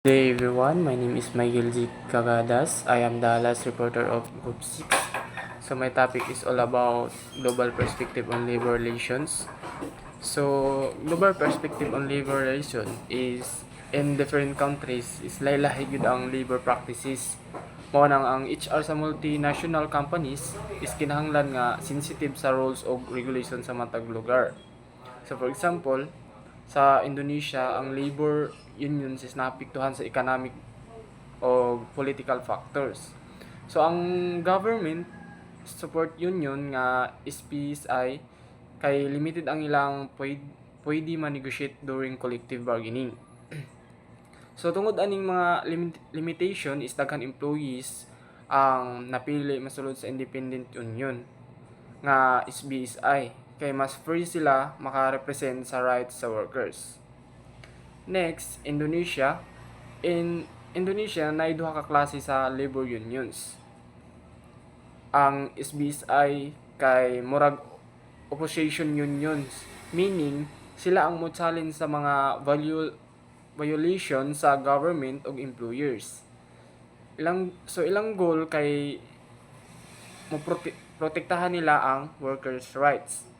Hey everyone, my name is Michael G. Cagadas. I am the last reporter of Group 6. So my topic is all about global perspective on labor relations. So global perspective on labor relation is in different countries is lahi gyud ang labor practices. Mao nang ang HR sa multinational companies is kinahanglan nga sensitive sa rules o regulation sa matag lugar. So for example, sa Indonesia, ang labor unions is naapektuhan sa economic o political factors. So ang government support union nga SPSI kay limited ang ilang pwede ma-negotiate during collective bargaining. So tungod aning mga limitation is daghan employees ang napili masulod sa independent union nga SBSI kay mas free sila maka-represent sa rights sa workers. Next, Indonesia. In Indonesia, naay duha ka klase sa labor unions. Ang SBSI kay murag opposition unions, meaning sila ang mo-challenge sa mga violation sa government ug employers. Ilang goal kay mo protektahan nila ang workers' rights.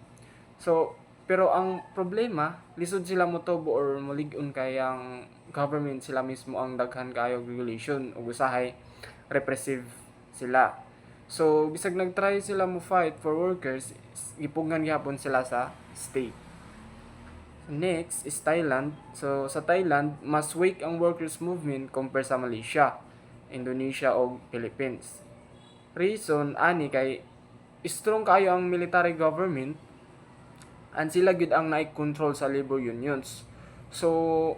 So, pero ang problema, lisod sila motobo or malig-on kay ang government sila mismo ang daghan kayo regulation ug usahay repressive sila. So, bisag nag-try sila mo fight for workers, gipugngan gyapon sila sa state. Next is Thailand. So, sa Thailand, mas weak ang workers movement compare sa Malaysia, Indonesia o Philippines. Reason ani kay strong kayo ang military government and sila gud ang naik-control sa labor unions. So,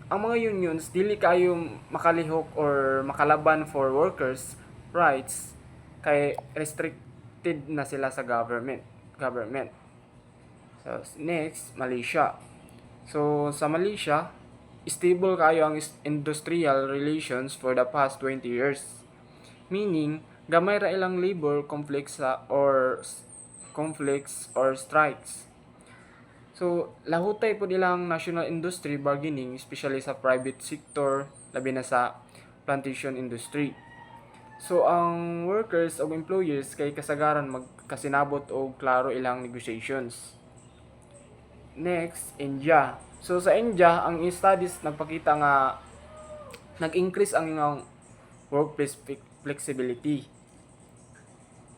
ang mga unions dili kayo makalihok or makalaban for workers rights kay restricted na sila sa government. So, next, Malaysia. So, sa Malaysia, stable kayo ang industrial relations for the past 20 years. Meaning, gamay ra ilang labor conflicts or strikes. So, lahutay po nilang national industry bargaining, especially sa private sector, labi na sa plantation industry. So, ang workers o employers kay kasagaran magkasinabot o klaro ilang negotiations. Next, India. So, sa India, ang studies nagpakita nga nag-increase ang ilang workplace flexibility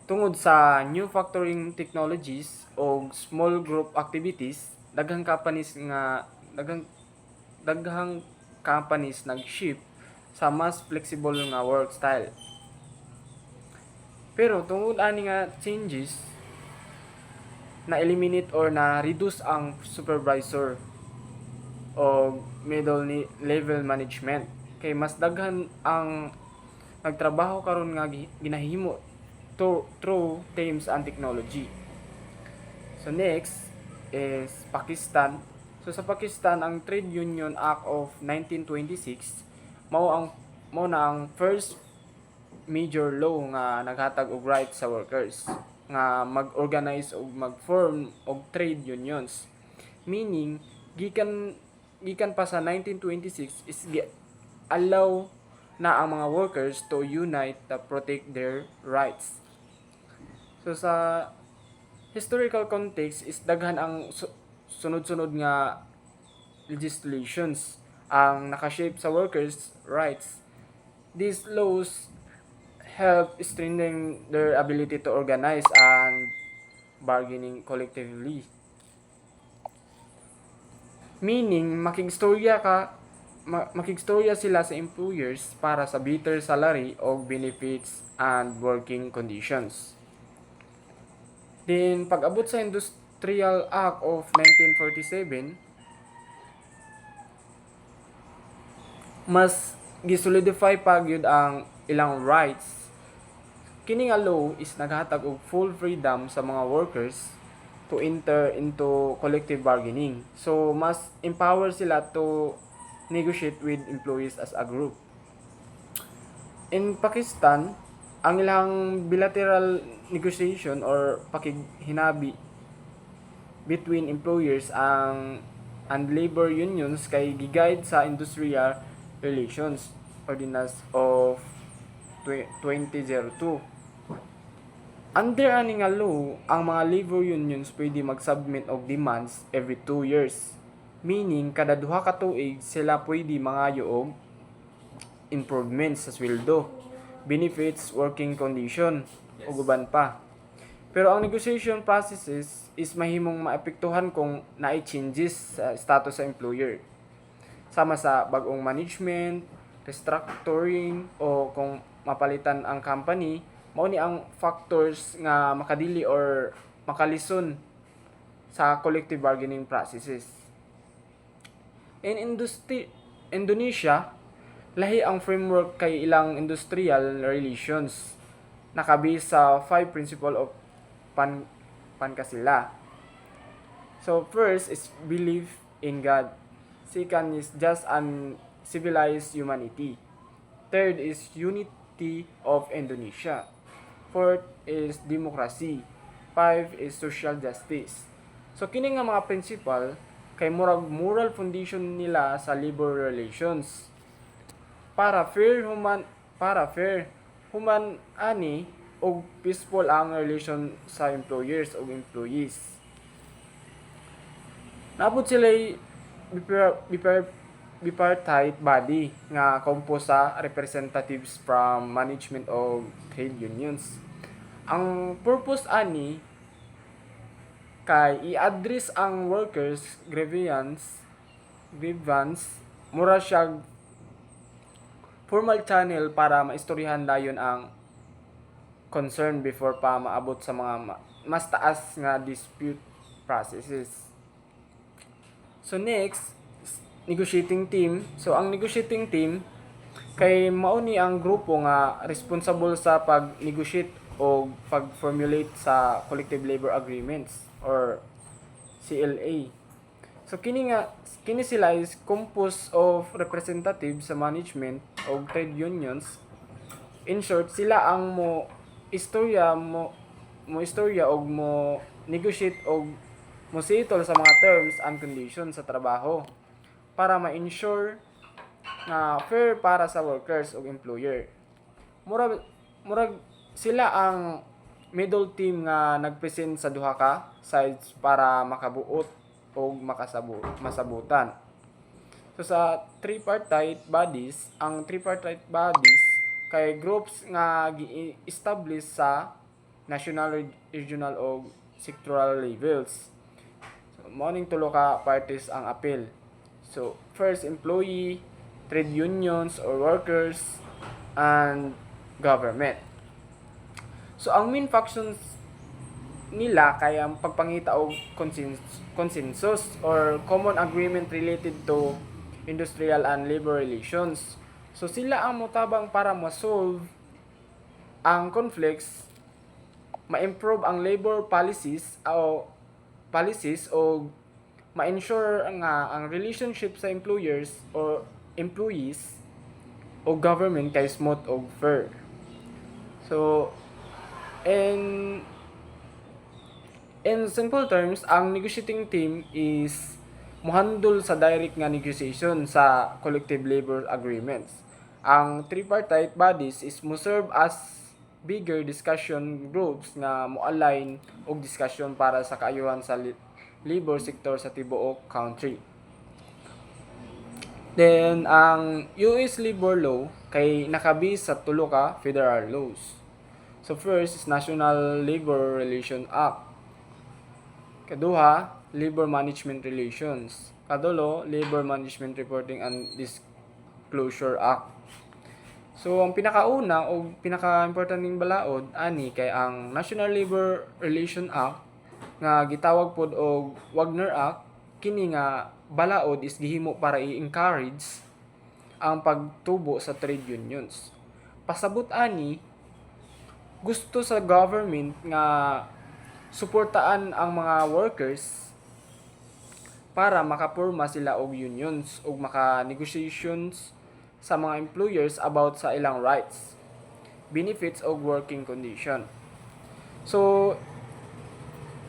tungod sa new factoring technologies o small group activities. Daghang companies nag-shift sa mas flexible nga work style. Pero tungod ani nga changes, na eliminate or na reduce ang supervisor o middle level management kay mas daghan ang nagtrabaho karon nga ginahimo through teams and technology. So next is Pakistan. So sa Pakistan, ang Trade Union Act of 1926 mao na ang first major law nga naghatag og rights sa workers nga mag-organize o mag-form og trade unions. Meaning gikan pa sa 1926 is allow na ang mga workers to unite to protect their rights. So sa historical context is daghan ang sunod-sunod nga legislations ang nakashape sa workers' rights. These laws help strengthen their ability to organize and bargaining collectively. Meaning, makigstorya sila sa employers para sa better salary o benefits and working conditions. Then, pag-abot sa Industrial Act of 1947, mas gisolidify pa gyud ang ilang rights. Kini nga law is naghatag og full freedom sa mga workers to enter into collective bargaining. So, mas empower sila to negotiate with employees as a group. In Pakistan, ang ilang bilateral negotiation or pakighinabi between employers and labor unions kay giguide sa industrial Relations Ordinance of 2002. Under ani nga law, ang mga labor unions pwede mag-submit og demands every 2 years. Meaning, kada duha ka tuig sila pwede mangayo og improvements sa sweldo, benefits, working condition, ug uban pa. Pero ang negotiation processes is mahimong maapektuhan kung naay changes sa status sa employer. Sama sa bag-ong management, restructuring, o kung mapalitan ang company, mao ni ang factors nga makadili or makalison sa collective bargaining processes. In Indonesia, lahi ang framework kay ilang industrial relations. Nakabase sa 5 principle of pankasila. So first is belief in God. Second is just and civilized humanity. Third is unity of Indonesia. Fourth is democracy. 5 is social justice. So kini nga mga principle kay murag moral foundation nila sa labor relations. Para fair human ani og peaceful ang relation sa employers ug employees. Naabot sila bipartite body nga composed sa representatives from management of trade unions. Ang purpose ani kay i-address ang workers grievance mura siya formal channel para maistoryahan dayon ang concern before pa maabot sa mga mas taas nga dispute processes. So next, negotiating team. So ang negotiating team kay mao ni ang grupo nga responsible sa pag-negotiate o pag-formulate sa collective labor agreements or CLA. So kini sila is composed of representatives sa management o trade unions. In short, sila ang mo istorya og mo negotiate og mo settle sa mga terms and conditions sa trabaho para ma-ensure na fair para sa workers o employer. Murag sila ang middle team nga nagpresent sa duha ka sides para makabuot o masabutan. So sa tripartite bodies, ang tripartite bodies kay groups nga gi-establish sa national, regional o sectoral levels. So morning tulo ka parties ang appeal. So first, employee, trade unions or workers, and government. So ang main factions nila kay ang pagpangita og consensus or common agreement related to industrial and labor relations. So sila ang motabang para ma-solve ang conflicts, ma-improve ang labor policies o ma-ensure nga ang relationship sa employers or employees o government kay smooth o fair. So in simple terms, ang negotiating team is mohandle sa direct nga negotiation sa collective labor agreements. Ang tripartite bodies is mo serve as bigger discussion groups nga mo-align og discussion para sa kaayuhan sa labor sector sa tibuok country. Then ang US labor law kay nakabase sa tulo ka federal laws. So first is National Labor Relations Act. Kaduha, Labor Management Relations. Kadulo, Labor Management Reporting and Disclosure Act. So ang pinakauna o pinaka-importanting balaod ani kay ang National Labor Relations Act nga gitawag pod og Wagner Act. Kini nga balaod is gihimo para i-encourage ang pagtubo sa trade unions. Pasabot ani gusto sa government nga suportaan ang mga workers para makapurma sila og unions ug maka-negotiations sa mga employers about sa ilang rights, benefits ug working condition. So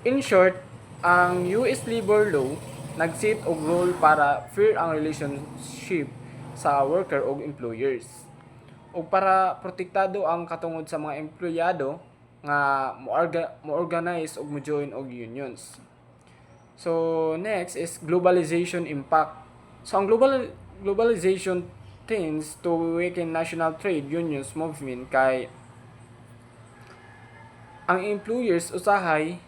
in short, ang US labor law nag-set og rule para fair ang relationship sa worker o employers. O para protektado ang katungod sa mga empleyado nga mo-organize og mo-join og unions. So next is globalization impact. So ang globalization tends to weaken national trade unions movement kay ang employers usahay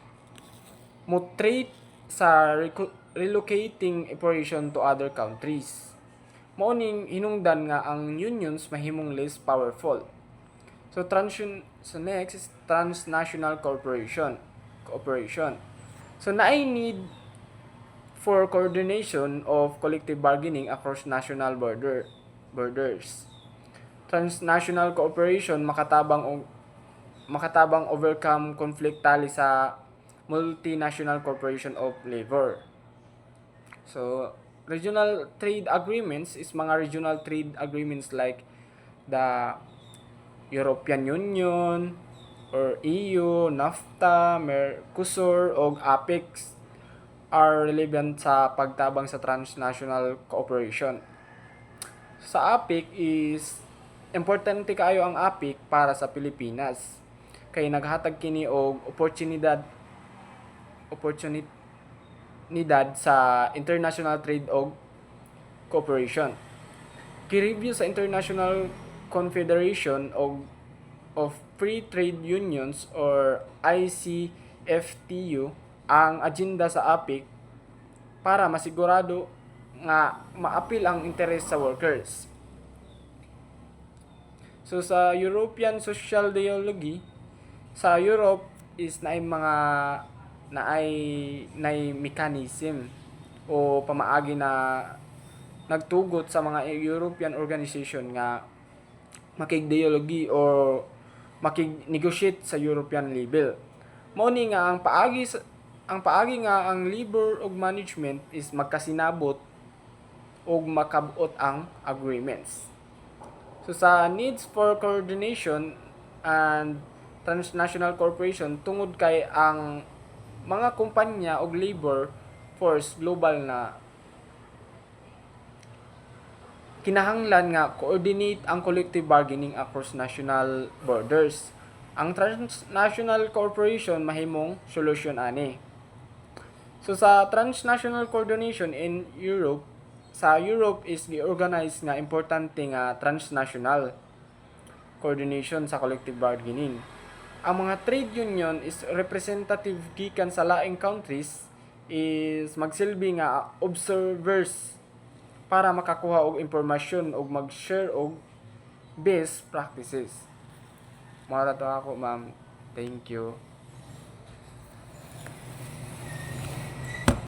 mo trade sa relocating operation to other countries. Mao ning hinungdan nga ang unions mahimong less powerful. So next is transnational cooperation. So naay need for coordination of collective bargaining across national borders. Transnational cooperation makatabang overcome conflict tali sa multinational corporation of labor. So regional trade agreements is mga regional trade agreements like the European Union or EU, NAFTA, Mercosur o APEC are relevant sa pagtabang sa transnational cooperation. Sa APEC is importante kaayo ang APEC para sa Pilipinas kay naghatag kini og oportunidad sa international trade og cooperation. Ki-review sa International Confederation of Free Trade Unions or ICFTU ang agenda sa APEC para masigurado nga maapil ang interes sa workers. So sa European Social Dialogue, sa Europe is naay mechanism o pamaagi na nagtugot sa mga European organization nga makig-dialogue or makig-negotiate sa European level. Mao ni nga ang paagi nga ang labor ug management is magkasinabot ug makabuot ang agreements. So sa needs for coordination and transnational cooperation tungod kay ang mga kumpanya og labor force global na kinahanglan nga coordinate ang collective bargaining across national borders. Ang transnational cooperation mahimong solusyon ani. So sa transnational coordination in Europe, sa Europe is gi-organize nga importante nga transnational coordination sa collective bargaining. Ang mga trade union is representative gikan sa laing countries is magsilbi nga observers para makakuha og impormasyon og mag-share og best practices. Mao ra to ako, ma'am. Thank you.